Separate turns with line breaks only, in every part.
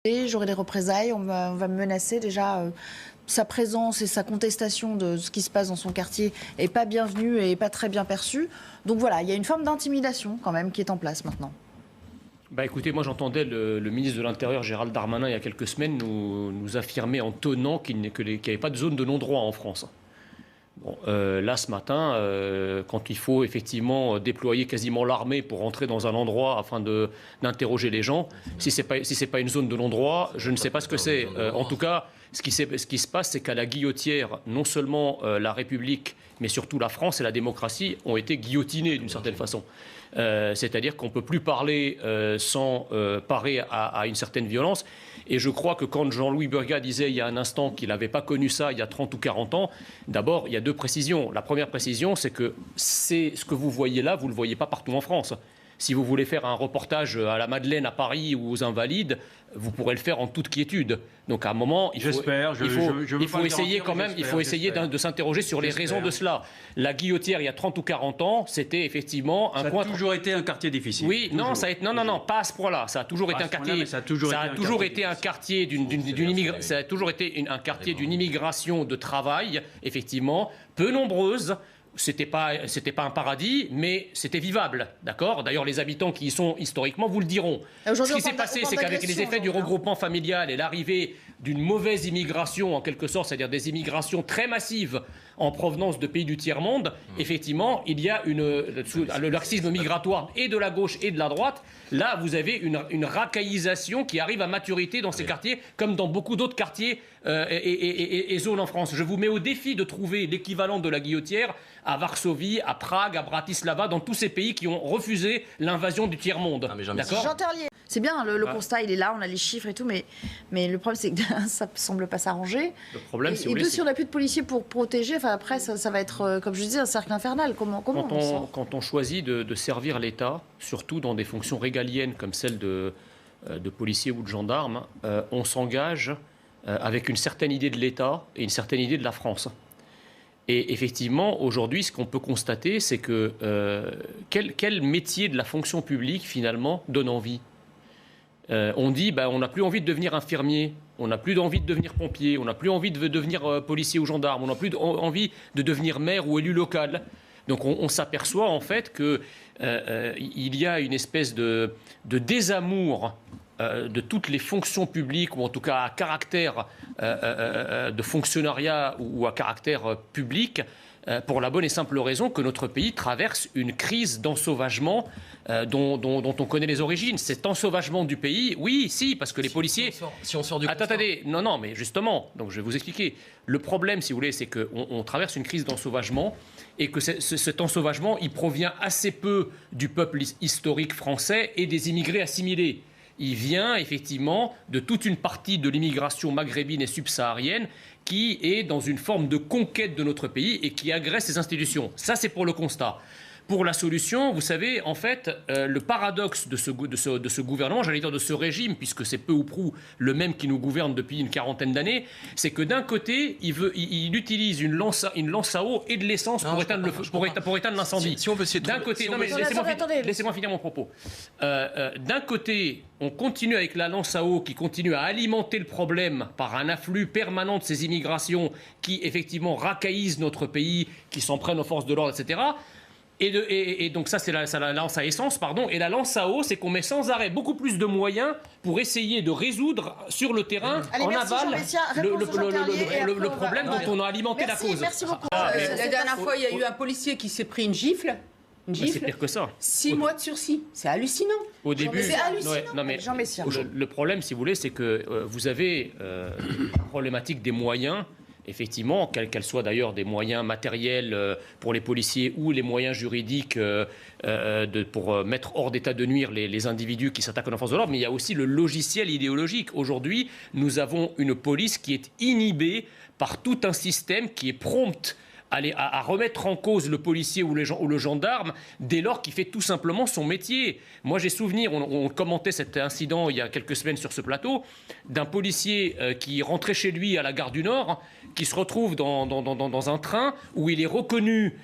j'aurai des représailles, on va me menacer. Déjà, sa présence et sa contestation de ce qui se passe dans son quartier n'est pas bienvenue et pas très bien perçue. Donc voilà, il y a une forme d'intimidation quand même qui est en place maintenant.
Bah écoutez, moi j'entendais le ministre de l'Intérieur, Gérald Darmanin, il y a quelques semaines, nous affirmer en tenant qu'il n'y avait pas de zone de non-droit en France. Bon, là, ce matin, quand il faut effectivement déployer quasiment l'armée pour rentrer dans un endroit afin d'interroger les gens, si ce n'est pas une zone de non-droit, je ne sais pas ce que c'est. En tout cas, ce qui se passe, c'est qu'à la guillotière, non seulement la République, mais surtout la France et la démocratie ont été guillotinés d'une certaine façon. C'est-à-dire qu'on ne peut plus parler sans parer à une certaine violence. Et je crois que quand Jean-Louis Burgat disait il y a un instant qu'il n'avait pas connu ça il y a 30 ou 40 ans, d'abord, il y a deux précisions. La première précision, c'est que ce que vous voyez là, vous ne le voyez pas partout en France. Si vous voulez faire un reportage à la Madeleine à Paris ou aux Invalides, vous pourrez le faire en toute quiétude. Donc à un moment, il faut essayer quand même, de s'interroger sur les raisons de cela. La Guillotière, il y a 30 ou 40 ans, c'était effectivement un coin...
Ça a toujours été un quartier difficile.
Oui, non, non, pas à ce point-là. Ça a toujours été un quartier... Ça a toujours été un quartier d'une immigration de travail, effectivement, peu nombreuse. C'était pas un paradis, mais c'était vivable, d'accord. D'ailleurs, les habitants qui y sont historiquement vous le diront. Ce qui s'est passé, c'est qu'avec les effets du regroupement familial et l'arrivée d'une mauvaise immigration, en quelque sorte, c'est-à-dire des immigrations très massives en provenance de pays du tiers-monde, effectivement, il y a le laxisme migratoire et de la gauche et de la droite. Là, vous avez une racaillisation qui arrive à maturité dans ces quartiers, comme dans beaucoup d'autres quartiers et zones en France. Je vous mets au défi de trouver l'équivalent de la Guillotière à Varsovie, à Prague, à Bratislava, dans tous ces pays qui ont refusé l'invasion du tiers-monde. D'accord ?
Jean Terlier, c'est bien, le constat, il est là, on a les chiffres et tout, mais le problème, c'est que ça ne semble pas s'arranger.
Le problème,
si on n'a plus de policiers pour protéger, après, ça va être, comme je disais, un cercle infernal.
Quand on choisit de servir l'État, surtout dans des fonctions régaliennes comme celle de policier ou de gendarme, on s'engage avec une certaine idée de l'État et une certaine idée de la France. Et effectivement, aujourd'hui, ce qu'on peut constater, c'est que quel métier de la fonction publique, finalement, donne envie ? On dit, on n'a plus envie de devenir infirmier, on n'a plus envie de devenir pompier, on n'a plus envie de devenir policier ou gendarme, on n'a plus envie de devenir maire ou élu local. Donc on s'aperçoit en fait qu'il y a une espèce de désamour de toutes les fonctions publiques, ou en tout cas à caractère de fonctionnariat ou à caractère public, pour la bonne et simple raison que notre pays traverse une crise d'ensauvagement dont on connaît les origines. Cet ensauvagement du pays, oui, si, parce que les policiers...
Si on sort du constat.
Attendez, non, mais justement, donc je vais vous expliquer. Le problème, si vous voulez, c'est qu'on traverse une crise d'ensauvagement et que cet ensauvagement, il provient assez peu du peuple historique français et des immigrés assimilés. Il vient effectivement de toute une partie de l'immigration maghrébine et subsaharienne qui est dans une forme de conquête de notre pays et qui agresse ses institutions. Ça, c'est pour le constat. Pour la solution, vous savez, en fait, le paradoxe de ce gouvernement, j'allais dire de ce régime, puisque c'est peu ou prou le même qui nous gouverne depuis une quarantaine d'années, c'est que d'un côté, il utilise une lance à eau et de l'essence pour éteindre l'incendie.
Si on veut essayer de
d'un côté, laissez-moi finir mon propos. D'un côté, on continue avec la lance à eau qui continue à alimenter le problème par un afflux permanent de ces immigrations qui, effectivement, racaillisent notre pays, qui s'en prennent aux forces de l'ordre, etc. Et donc ça, c'est la lance à essence, pardon. Et la lance à eau, c'est qu'on met sans arrêt beaucoup plus de moyens pour essayer de résoudre sur le terrain, en aval, le problème dont on a alimenté la cause.
Merci beaucoup.
La dernière fois, il y a eu un policier qui s'est pris une gifle.
C'est pire que ça.
6 mois de sursis. C'est hallucinant.
Au début,
c'est hallucinant.
Non, mais
Jean Messia.
Le problème, si vous voulez, c'est que vous avez une problématique des moyens. Effectivement, quels soient d'ailleurs des moyens matériels pour les policiers ou les moyens juridiques pour mettre hors d'état de nuire les individus qui s'attaquent aux forces de l'ordre, mais il y a aussi le logiciel idéologique. Aujourd'hui, nous avons une police qui est inhibée par tout un système qui est prompt à remettre en cause le policier ou le gendarme dès lors qu'il fait tout simplement son métier. Moi, j'ai souvenir, on commentait cet incident il y a quelques semaines sur ce plateau, d'un policier qui rentrait chez lui à la gare du Nord, qui se retrouve dans un train où il est reconnu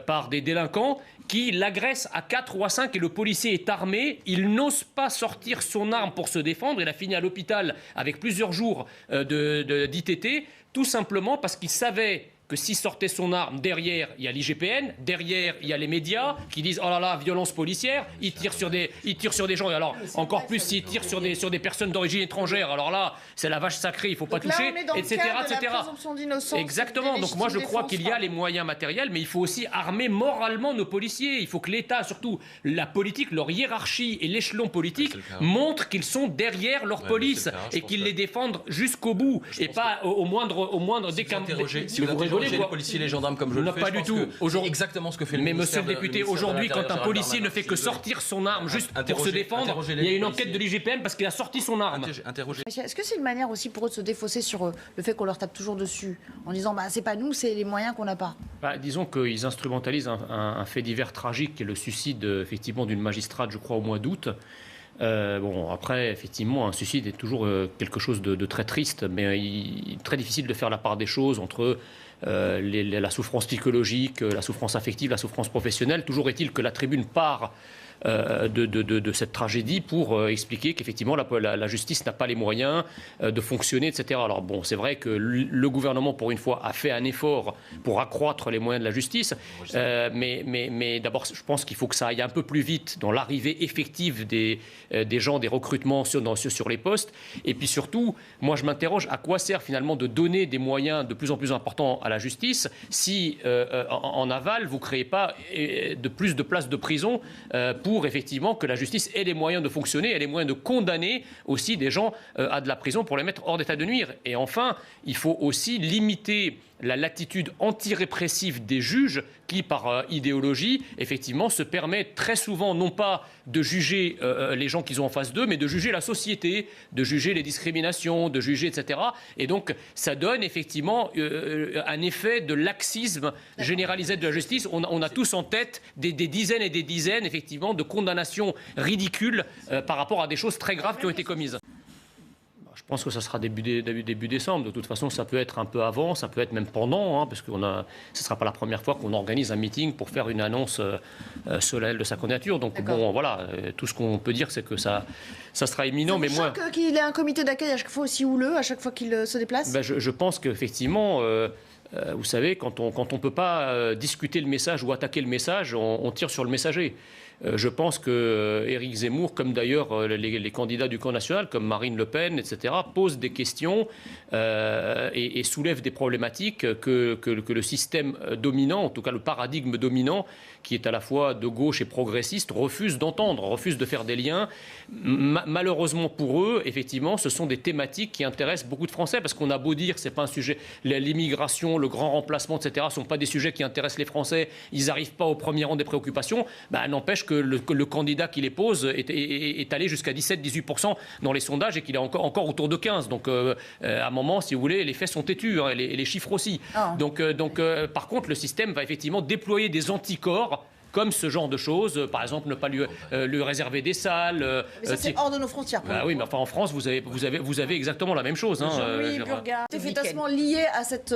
par des délinquants qui l'agressent à 4 ou à 5 et le policier est armé. Il n'ose pas sortir son arme pour se défendre. Il a fini à l'hôpital avec plusieurs jours d'ITT, tout simplement parce qu'il savait que s'il sortait son arme, derrière, il y a l'IGPN, derrière, il y a les médias qui disent « Oh là là, violence policière », ils tirent sur des gens. Et alors, encore plus s'ils tirent sur des personnes d'origine étrangère. Alors là, c'est la vache sacrée, il ne faut pas toucher, etc. Exactement. Donc moi, je crois qu'il y a les moyens matériels, mais il faut aussi armer moralement nos policiers. Il faut que l'État, surtout la politique, leur hiérarchie et l'échelon politique montrent qu'ils sont derrière leur police et qu'ils les défendent jusqu'au bout et pas au moindre décambrement.
Les policiers, les gendarmes comme je le fais.
Pas du tout.
C'est exactement ce que fait le
Mais
ministère.
monsieur le député, aujourd'hui, quand un policier ne fait que sortir son arme juste pour se défendre, il y a une enquête de l'IGPN parce qu'il a sorti son arme.
Est-ce que c'est une manière aussi pour eux de se défausser sur le fait qu'on leur tape toujours dessus en disant c'est pas nous, c'est les moyens qu'on n'a pas?
Disons qu'ils instrumentalisent un fait divers tragique qui est le suicide effectivement d'une magistrate, je crois, au mois d'août. Après, effectivement, un suicide est toujours quelque chose de très triste, mais il est très difficile de faire la part des choses entre la souffrance psychologique, la souffrance affective, la souffrance professionnelle. Toujours est-il que la tribune part de cette tragédie pour expliquer qu'effectivement la justice n'a pas les moyens de fonctionner, etc. Alors bon, c'est vrai que le gouvernement, pour une fois, a fait un effort pour accroître les moyens de la justice, mais d'abord, je pense qu'il faut que ça aille un peu plus vite dans l'arrivée effective des gens, des recrutements sur les postes. Et puis surtout, moi je m'interroge à quoi sert finalement de donner des moyens de plus en plus importants à la justice si en aval, vous ne créez pas de plus de places de prison pour effectivement que la justice ait les moyens de fonctionner, ait les moyens de condamner aussi des gens à de la prison pour les mettre hors d'état de nuire. Et enfin, il faut aussi limiter la latitude anti-répressive des juges qui, par idéologie, effectivement, se permettent très souvent non pas de juger les gens qu'ils ont en face d'eux, mais de juger la société, de juger les discriminations, de juger, etc. Et donc, ça donne effectivement un effet de laxisme généralisé de la justice. On a tous en tête des dizaines et des dizaines, effectivement, de condamnations ridicules par rapport à des choses très graves qui ont été commises. Je pense que ça sera début décembre. De toute façon, ça peut être un peu avant, ça peut être même pendant, parce que ce ne sera pas la première fois qu'on organise un meeting pour faire une annonce solennelle de sa candidature. Donc bon, voilà, tout ce qu'on peut dire, c'est que ça sera imminent.
Mais moi, qu'il ait un comité d'accueil à chaque fois aussi houleux, à chaque fois qu'il se déplace.
Je pense qu'effectivement, vous savez, quand on ne peut pas discuter le message ou attaquer le message, on tire sur le messager. Je pense que Éric Zemmour, comme d'ailleurs les candidats du camp national, comme Marine Le Pen, etc., posent des questions et soulèvent des problématiques que le système dominant, en tout cas le paradigme dominant, qui est à la fois de gauche et progressiste, refuse d'entendre, refuse de faire des liens. Malheureusement pour eux, effectivement, ce sont des thématiques qui intéressent beaucoup de Français, parce qu'on a beau dire que ce n'est pas un sujet, l'immigration, le grand remplacement, etc., ne sont pas des sujets qui intéressent les Français, ils n'arrivent pas au premier rang des préoccupations, n'empêche que le candidat qui les pose est allé jusqu'à 17-18% dans les sondages et qu'il est encore autour de 15%. Donc à un moment, si vous voulez, les faits sont têtus, et les chiffres aussi. Donc par contre, le système va effectivement déployer des anticorps comme ce genre de choses, par exemple ne pas lui réserver des salles.
Mais ça c'est hors de nos frontières.
Oui, mais enfin en France vous avez exactement la même chose.
Jean-Louis Burgat, c'est effectivement lié à cette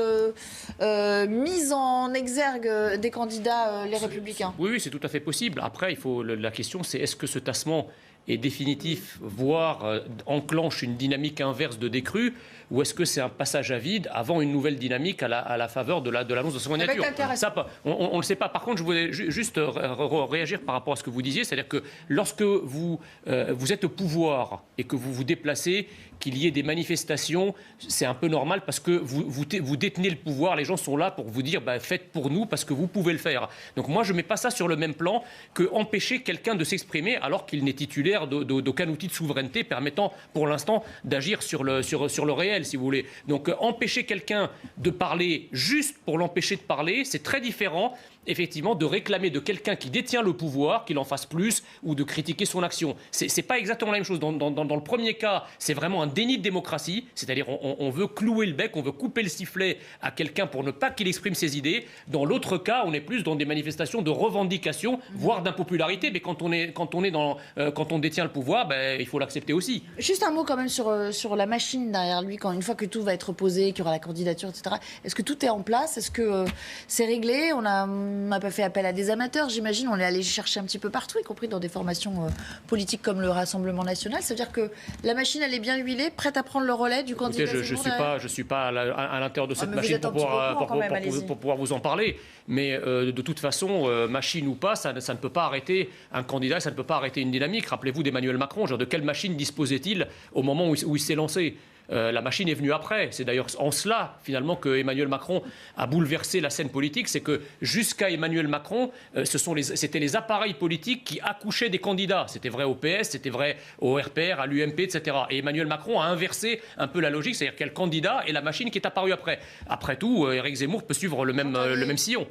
mise en exergue des candidats les Républicains.
Oui, c'est tout à fait possible. Après, la question c'est est-ce que ce tassement est définitif, voire enclenche une dynamique inverse de décrue, ou est-ce que c'est un passage à vide avant une nouvelle dynamique à la faveur de l'annonce de son candidature? Ça, on ne le sait pas. Par contre, je voulais juste réagir par rapport à ce que vous disiez, c'est-à-dire que lorsque vous êtes au pouvoir et que vous vous déplacez, qu'il y ait des manifestations, c'est un peu normal parce que vous détenez le pouvoir, les gens sont là pour vous dire faites pour nous parce que vous pouvez le faire. Donc moi je ne mets pas ça sur le même plan que empêcher quelqu'un de s'exprimer alors qu'il n'est titulaire titulaire d'aucun outil de souveraineté permettant pour l'instant d'agir sur le réel, si vous voulez. Donc empêcher quelqu'un de parler juste pour l'empêcher de parler, c'est très différent effectivement de réclamer de quelqu'un qui détient le pouvoir qu'il en fasse plus ou de critiquer son action. C'est pas exactement la même chose. Dans le premier cas, c'est vraiment un déni de démocratie, c'est-à-dire on veut clouer le bec, on veut couper le sifflet à quelqu'un pour ne pas qu'il exprime ses idées. Dans l'autre cas, on est plus dans des manifestations de revendication, voire d'impopularité. Mais quand on détient le pouvoir, il faut l'accepter aussi.
Juste un mot quand même sur la machine derrière lui, une fois que tout va être posé, qu'il y aura la candidature, etc. Est-ce que tout est en place? Est-ce que c'est réglé? On n'a pas fait appel à des amateurs, j'imagine. On est allé chercher un petit peu partout, y compris dans des formations politiques comme le Rassemblement national. Ça veut dire que la machine, elle est bien huilée, prête à prendre le relais du candidat.
Écoutez, je suis pas à l'intérieur de cette machine pour pouvoir vous en parler. Mais de toute façon, machine ou pas, ça ne peut pas arrêter un candidat, ça ne peut pas arrêter une dynamique. Rappelez-vous d'Emmanuel Macron. De quelle machine disposait-il au moment où il s'est lancé? La machine est venue après. C'est d'ailleurs en cela, finalement, que Emmanuel Macron a bouleversé la scène politique. C'est que jusqu'à Emmanuel Macron, c'était les appareils politiques qui accouchaient des candidats. C'était vrai au PS, c'était vrai au RPR, à l'UMP, etc. Et Emmanuel Macron a inversé un peu la logique, c'est-à-dire qu'il y a le candidat et la machine qui est apparue après. Après tout, Éric Zemmour peut suivre le même sillon.